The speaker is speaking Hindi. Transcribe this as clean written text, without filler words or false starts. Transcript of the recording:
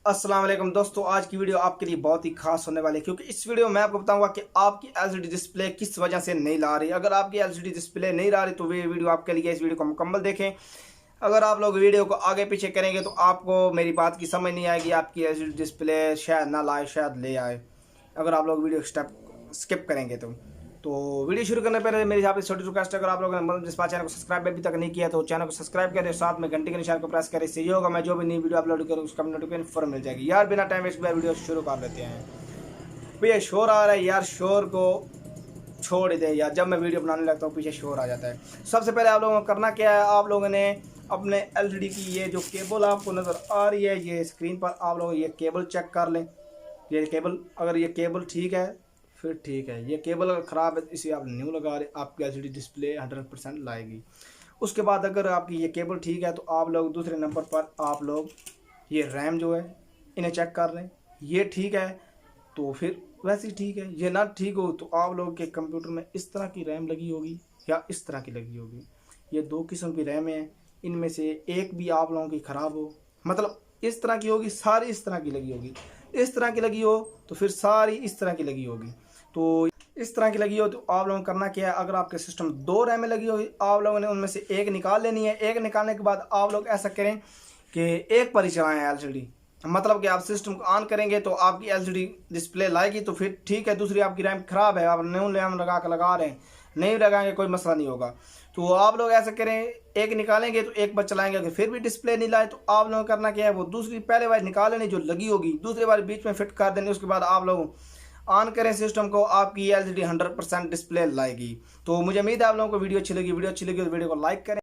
अस्सलाम वालेकुम दोस्तों, आज की वीडियो आपके लिए बहुत ही खास होने वाली है क्योंकि इस वीडियो में मैं आपको बताऊंगा कि आपकी एलसीडी डिस्प्ले किस वजह से नहीं ला रही। अगर आपकी एलसीडी डिस्प्ले नहीं ला रही तो ये वीडियो आपके लिए, इस वीडियो को मुकम्मल देखें। अगर आप लोग वीडियो को आगे पीछे करेंगे तो आपको मेरी बात की समझ नहीं आएगी, आपकी एलसीडी डिस्प्ले शायद ना लाए शायद ले आए अगर आप लोग वीडियो स्टेप स्किप करेंगे तो वीडियो शुरू करने पहले मेरी यहाँ पे छोटी रिक्वेस्ट है, अगर आप लोगों ने जिस चैनल को सब्सक्राइब अभी तक नहीं किया तो चैनल को सब्सक्राइब करें, साथ में घंटे के निशान को प्रेस करें। इससे ये होगा मैं जो भी नई वीडियो अपलोड करूँ उसका नोटिफिकेशन फॉरम मिल जाएगी। यार बिना टाइम वेस्ट किए वीडियो शुरू कर लेते हैं। भैया शोर आ रहा है यार, शोर को छोड़ दे यार, जब मैं वीडियो बनाने लगता हूँ पीछे शोर आ जाता है। सबसे पहले आप लोगों को करना क्या है, आप लोगों ने अपने एलसीडी की ये जो केबल आपको नज़र आ रही है, ये स्क्रीन पर आप लोग ये केबल चेक कर लें। ये केबल, अगर ये केबल ठीक है फिर ठीक है, ये केबल अगर ख़राब है इसे आप न्यू लगा रहे, आपकी एलसीडी डिस्प्ले 100% लाएगी। उसके बाद अगर आपकी ये केबल ठीक है तो आप लोग दूसरे नंबर पर आप लोग ये रैम जो है इन्हें चेक कर लें। ये ठीक है तो फिर वैसे ही ठीक है, ये ना ठीक हो तो आप लोगों के कंप्यूटर में इस तरह की रैम लगी होगी या इस तरह की लगी होगी। ये दो किस्म की रैम है, इनमें से एक भी आप लोगों की ख़राब हो, मतलब इस तरह की होगी, सारी इस तरह की लगी होगी। इस तरह की लगी हो तो फिर सारी इस तरह की लगी होगी। तो इस तरह की लगी हो तो आप लोगों को करना क्या है, अगर आपके सिस्टम दो रैमें लगी होगी आप लोगों ने उनमें से एक निकाल लेनी है। एक निकालने के बाद आप लोग ऐसा करें कि एक पर ही चलाएं एलसीडी, मतलब कि आप सिस्टम को ऑन करेंगे तो आपकी एलसीडी डिस्प्ले लाएगी तो फिर ठीक है। दूसरी आपकी रैम ख़राब है, आप न्यू रैम लगा रहे हैं, नहीं लगाएंगे कोई मसला नहीं होगा। तो आप लोग ऐसा करें, एक निकालेंगे तो एक पर चलाएंगे, अगर फिर भी डिस्प्ले नहीं लाए तो आप लोगों को करना क्या है, वो दूसरी पहले वाली निकाल लेनी जो लगी होगी, दूसरी वाली बीच में फिट कर देनी। उसके बाद आप लोग ऑन करें सिस्टम को, आपकी एलसीडी 100% डिस्प्ले लाएगी। तो मुझे उम्मीद है आप लोगों को वीडियो अच्छी लगी तो वीडियो को लाइक करें।